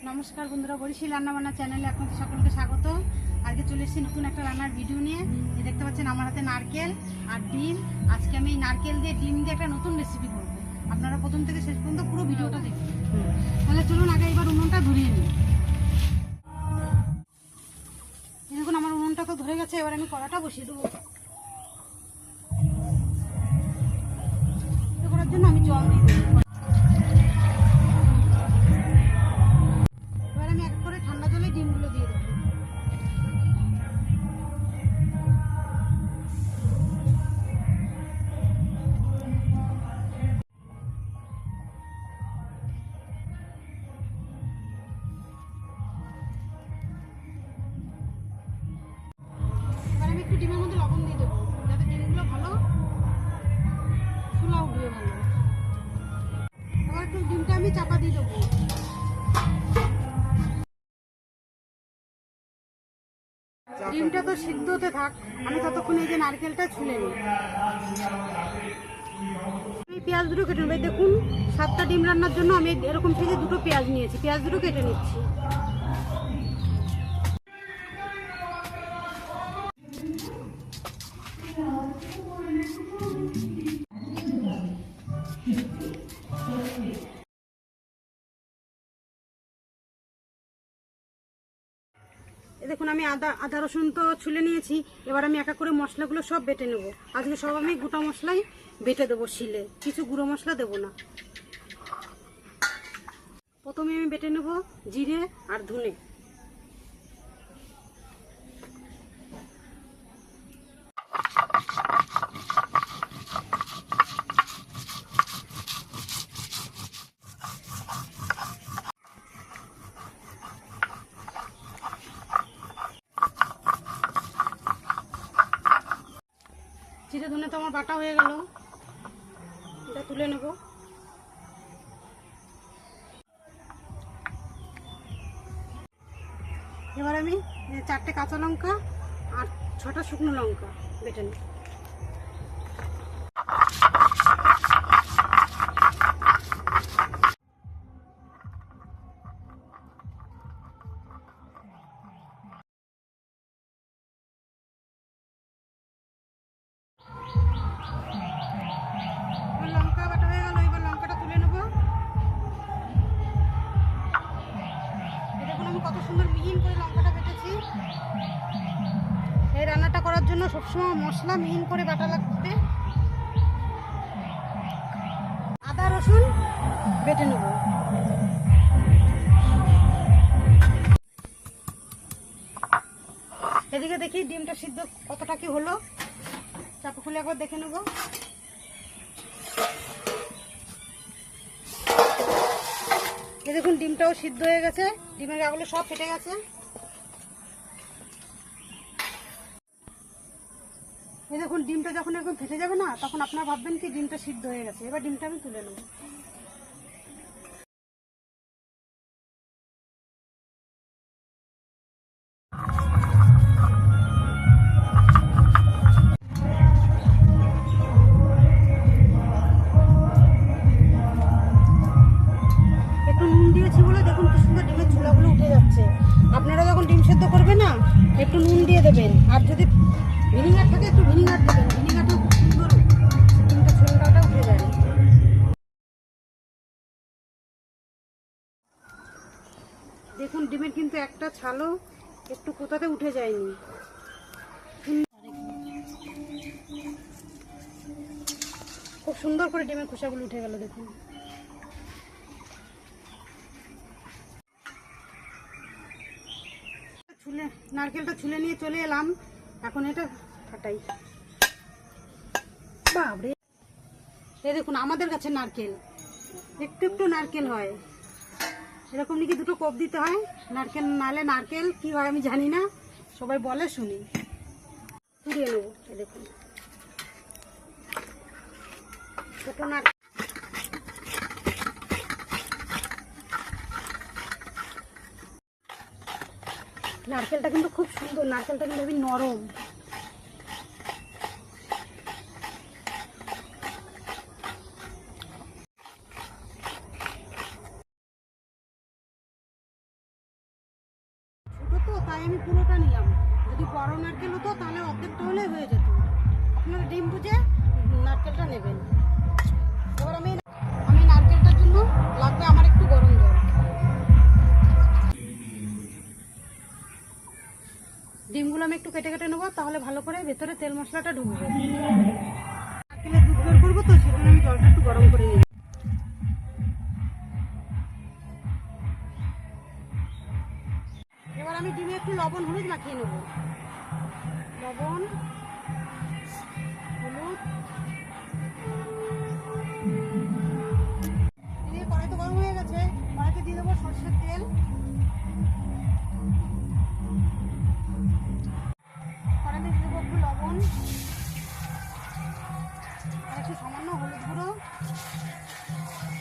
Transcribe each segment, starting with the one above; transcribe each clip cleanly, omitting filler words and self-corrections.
নমস্কার বন্ধুরা, বরিশাল রান্নাবান্না চ্যানেলে আপনাদের সকলকে স্বাগত। আজকে চলে এসেছি নতুন একটা রান্নার ভিডিও নিয়ে। দেখতে পাচ্ছেন আমার হাতে নারকেল আর ডিম। আজকে আমি এই নারকেল দিয়ে ডিম দিয়ে একটা নতুন রেসিপি করবো। আপনারা প্রথম থেকে শেষ পর্যন্ত পুরো ভিডিওটা দেখুন। তাহলে চলুন আগে এবার উনুনটা ধরিয়ে নিই। দেখুন আমার উনুনটা তো ধরে গেছে, এবার আমি কড়াটা বসিয়ে দেবো। করার জন্য আমি জল দিয়ে দেবো। এবার আমি এক করে ঠান্ডা জলে ডিমগুলো দিয়ে দেবো। একটু ডিমের মধ্যে লবণ দিয়ে দেবো যাতে ডিমগুলো ভালো ফুলা উঠবে ভালো। এবার একটু ডিমটা আমি চাপা দিয়ে দেবো। ডিমটা তো সিদ্ধ হতে থাক, আমি ততক্ষণ এই যে নারকেলটা ছুলে নিই। এই পেঁয়াজ দুটো কেটে নেব। দেখুন 7টা ডিম রান্নার জন্য আমি এরকম থেকে দুটো পেঁয়াজ নিয়েছি, পেঁয়াজ দুটো কেটে নিচ্ছি। দেখুন আমি আদা রসুন তো ছুলে নিয়েছি। এবার আমি একা করে মশলাগুলো সব বেটে নেব। আজকে সব আমি গোটা মশলাই বেটে দেবো শিলে, কিছু গুঁড়ো মশলা দেবো না। প্রথমে আমি বেটে নেব জিরে আর ধনে। জিরে ধনে তো আমার বাটা হয়ে গেল, এটা তুলে নেব। এবার আমি 4টে কাঁচা লঙ্কা আর 6টা শুকনো লঙ্কা বেটে নেব। লঙ্কা বাটা হয়ে গেল, এবার লঙ্কাটা তুলে নেব। দেখুন আমি কত সুন্দর মিহিন করে লঙ্কাটা বেটেছি। এই রান্নাটা করার জন্য সবসময় মশলা মিহিন করে বাটা লাগবে। আদা রসুন বেটে নেব। এদিকে দেখি ডিমটা সিদ্ধ কতটা কি হলো, চাপা খুলে একবার দেখে নেব। এই দেখুন ডিমটাও সিদ্ধ হয়ে গেছে, ডিমের গাগুলো সব ফেটে গেছে। এই দেখুন ডিমটা যখন একদম ফেটে যাবে না, তখন আপনারা ভাববেন কি ডিমটা সিদ্ধ হয়ে গেছে। এবার ডিমটা আমি তুলে নেব। একটু নুন দিয়েছি বলে দেখুন কি সুন্দর ডিমের চুলাগুলো উঠে যাচ্ছে। আপনারা যখন ডিম সেদ্ধ করবেন না, একটু নুন দিয়ে দেবেন। আর যদি ভিনিগার থাকে একটু ভিনিগার দেবেন, ভিনিগারটা খুব সুন্দর ডিমটা ছোলাটা উঠে যায়। দেখুন ডিমের কিন্তু একটা ছালও একটু কোথাতে উঠে যায়নি। খুব সুন্দর করে ডিমের খোসাগুলো উঠে গেল। দেখুন নারকেলটা ছুলে নিয়ে চলে এলাম। এখন এটা ফাটাই। বাবরে, এই দেখুন আমাদের কাছে নারকেল, একটু একটু নারকেল হয়। এরকম নাকি দুটো কোপ দিতে হয়, নারকেল নালে নারকেল কি হয় আমি জানি না, সবাই বলে শুনি। তুলিয়ে নেবো। এই দেখুন ছোট নারকেলটা কিন্তু খুব সুন্দর, নারকেলটা কিন্তু খুবই নরম। তাই আমি পুরোটা নিলাম। যদি বড় নারকেল হতো তাহলে অর্ধেকটা হলে হয়ে যেত। আপনারা ডিম বুঝে নারকেলটা নেবেন। এবার আমি নারকেলটার জন্য লাগবে আমার একটু গরম জল। ডিমগুলো আমি একটু কেটে কেটে নেবো, তাহলে ভালো করে ভেতরে তেল মশলাটা ঢুকবে। নারকেলের দুধ বের করবো তো, সেখানে আমি জলটা একটু গরম করে নিই। এবার আমি ডিমে একটু লবণ হলুদ মাখিয়ে নেব। লবণ হলুদ দিয়ে কড়াই তো গরম হয়ে গেছে, কড়াইতে দিয়ে দেবো সরষের তেল। কড়াইতে দিয়ে দেবো একটু লবণ আর একটু সামান্য হলুদ গুঁড়ো।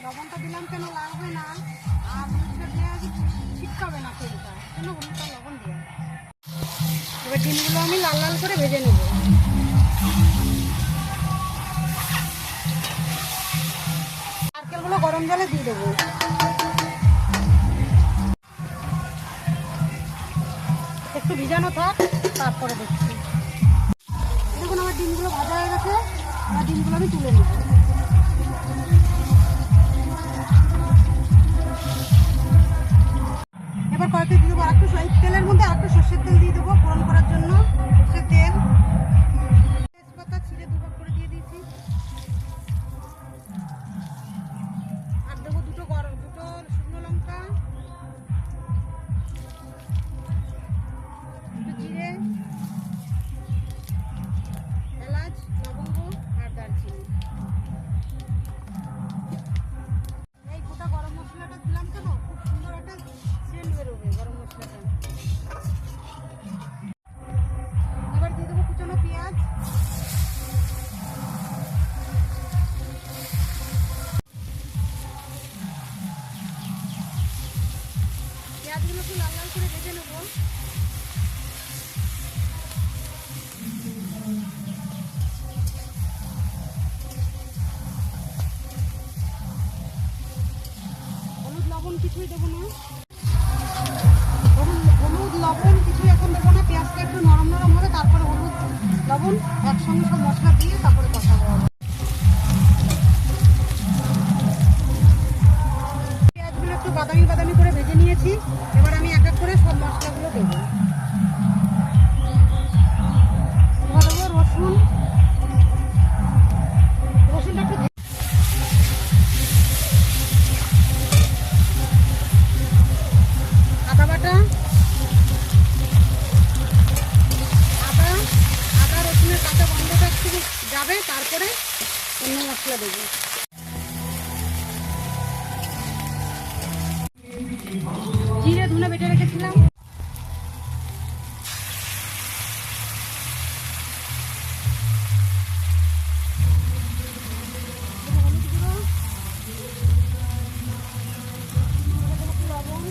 লবণটা দিলাম কেন, লাগবে না আর হলুদটা দিয়ে ছিটকাবে না তেলটা, কেন হলুদটা লবণ দিয়ে। এবার ডিমগুলো আমি লাল লাল করে ভেজে নেব। নারকেলগুলো গরম জলে দিয়ে দেবো। একটু ভিজানো থাক, তারপরে দেখছি। দেখুন আমার ডিমগুলো ভাজা হয়ে গেছে, আর ডিমগুলো আমি তুলে নেব। এবার কড়াইতে দিয়ে দেবো আরেকটু তেলের মধ্যে আরেকটু সর্ষের তেল দিয়ে দেবো ফোড়ন করার জন্য। সর্ষের তেল, তেজপাতা ছিঁড়ে দুভাগ করে দিয়ে দিয়েছি। আর দেবো দুটো শুকনো লঙ্কা, একটু জিরে, এলাচ, লবঙ্গ আর দারচিনি। এই গোটা গরম মশলাটা দিলাম কেন, খুব সুন্দর একটা সেন্ট বেরোবে গরম মশলাটা। এবার দিয়ে দেবো কুচানো পেঁয়াজ। পেঁয়াজগুলো একটু লাল লাল করে ভেজে নেবো। হলুদ লবণ কিছুই দেবো না, হলুদ লবণ কিছুই এখন দেবো না। পেঁয়াজটা একটু নরম নরম হবে, তারপরে হলুদ লবণ একসঙ্গে সব মশলা দিয়ে তারপরে কষাবো। পেঁয়াজগুলো একটু বাদামি বাদামি করে ভেজে নিয়েছি। এবার আমি এক এক করে সব মশলাগুলো দেবো। এবার দেবো রসুনটা একটু আদা বাটা, আদা রসুনের কাঁচা গন্ধটা একটু যাবে, তারপরে অন্য মশলা দেবো। জিরে ধনে বেটে রেখেছিলাম। হলুদ গুঁড়ো, লবণ,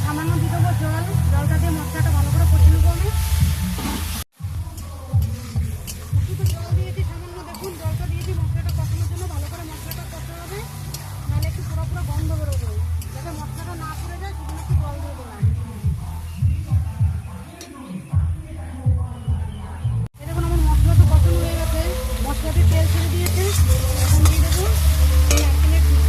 সামান্য দিয়ে দেবো জল। জলটা দিয়ে মশলাটা ভালো করে কষে নেবো আমি। একটু জল দিয়েছি সামান্য, দেখুন জলটা দিয়েছি মশলাটা কষানোর জন্য। ভালো করে মশলাটা কষা হবে, নাহলে একটু পুরো গন্ধ বেরোবে। যাতে মশলাটা না পুড়ে যায় সেজন্য একটু জল দিয়ে দিলাম। এই দেখুন আমার মশলা তো কষানো হয়ে গেছে, মশলাতে তেল ছেড়ে দিয়েছে। এখন দিয়ে দেবো নারকেলের দুধ।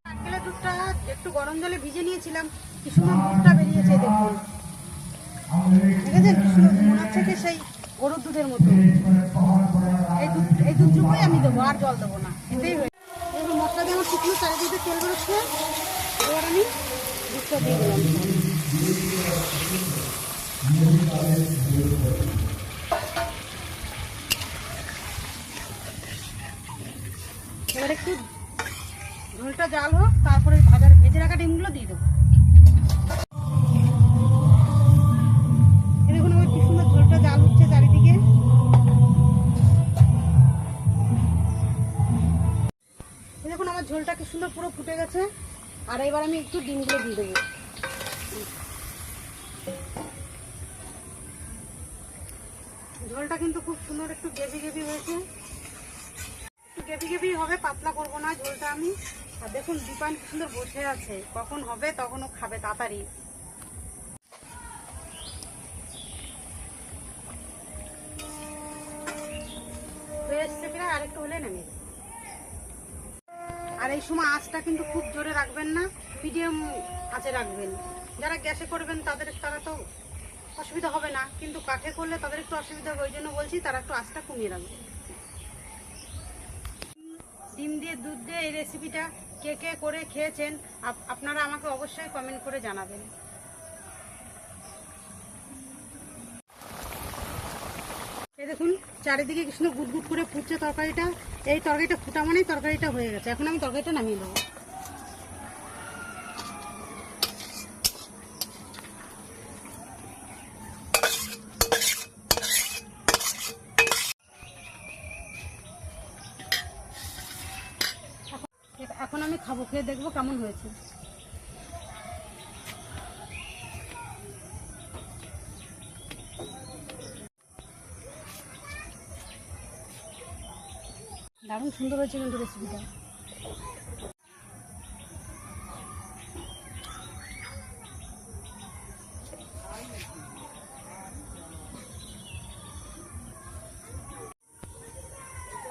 নারকেলের দুধটা একটু গরম জলে ভিজে নিয়েছিলাম, কি সুন্দর দুধটা বেরিয়েছে দেখুন। দেখেছেন কি সুন্দর, মনে হচ্ছে যে সেই গরুর দুধের মতো। এই দুধটুকুই আমি দেবো, আর জল দেবো না, এতেই হয়ে। এবার মশলা দিয়ে আমার শুকনো চারিদিকে তেল বেরোচ্ছে। এবার আমি দুধটা দিয়ে দিলাম। এবার একটু ঝোলটা জাল হোক, তারপরে ভেজে রাখা ডিমগুলো দিয়ে দেবো। দেখুন আমার কি সুন্দর ঝোলটা জাল উঠছে চারিদিকে। দেখুন আমার ঝোলটা কি সুন্দর পুরো ফুটে গেছে। আর এবার আমি একটু ডিমগুলো দিয়ে দেবো। ঝোলটা কিন্তু খুব সুন্দর একটু গ্রেভি গ্রেভি হয়েছে, একটু গ্রেভি গ্রেভি হবে, পাতলা করবো না ঝোলটা আমি। আর দেখুন দীপান কি সুন্দর বসে আছে, কখন হবে তখন ও খাবে তাড়াতাড়ি। হয়ে এসছে প্রায়, আরেকটু হলে নেমে। আর এই সময় আঁচটা কিন্তু খুব জোরে রাখবেন না, মিডিয়াম আঁচে রাখবেন। যারা গ্যাসে করবেন তারা তো অসুবিধা হবে না, কিন্তু কাঠে করলে তাদের একটু অসুবিধা হবে, ওই জন্য বলছি তারা একটু আঁচটা কমিয়ে রাখবে। ডিম দিয়ে দুধ দিয়ে এই রেসিপিটা কে কে করে খেয়েছেন আপনারা আমাকে অবশ্যই কমেন্ট করে জানাবেন। এই দেখুন চারিদিকে কি সুন্দর গুটগুট করে ফুটছে তরকারিটা। এই তরকারিটা ফুটা মানেই তরকারিটা হয়ে গেছে। এখন আমি তরকারিটা নামিয়ে দেবো। এখন আমি খাবো, খেয়ে দেখবো কেমন হয়েছে। দারুণ সুন্দর হয়েছে কিন্তু রেসিপিটা।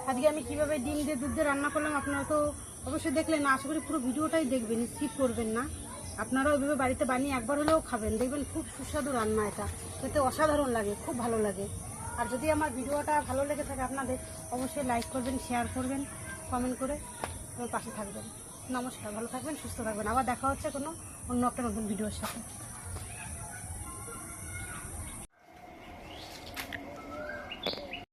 আজকে আমি কিভাবে ডিম দিয়ে দুধ দিয়ে রান্না করলাম আপনারা তো অবশ্যই দেখলেন। আশা করি পুরো ভিডিওটাই দেখবেন, স্কিপ করবেন না। আপনারাও ওইভাবে বাড়িতে বানিয়ে একবার হলেও খাবেন, দেখবেন খুব সুস্বাদু রান্না। এটা খেতে অসাধারণ লাগে, খুব ভালো লাগে। আর যদি আমার ভিডিওটা ভালো লেগে থাকে আপনাদের, অবশ্যই লাইক করবেন, শেয়ার করবেন, কমেন্ট করে আমার পাশে থাকবেন। নমস্কার, ভালো থাকবেন, সুস্থ থাকবেন। আবার দেখা হচ্ছে কোনো অন্য একটা নতুন ভিডিওর সাথে।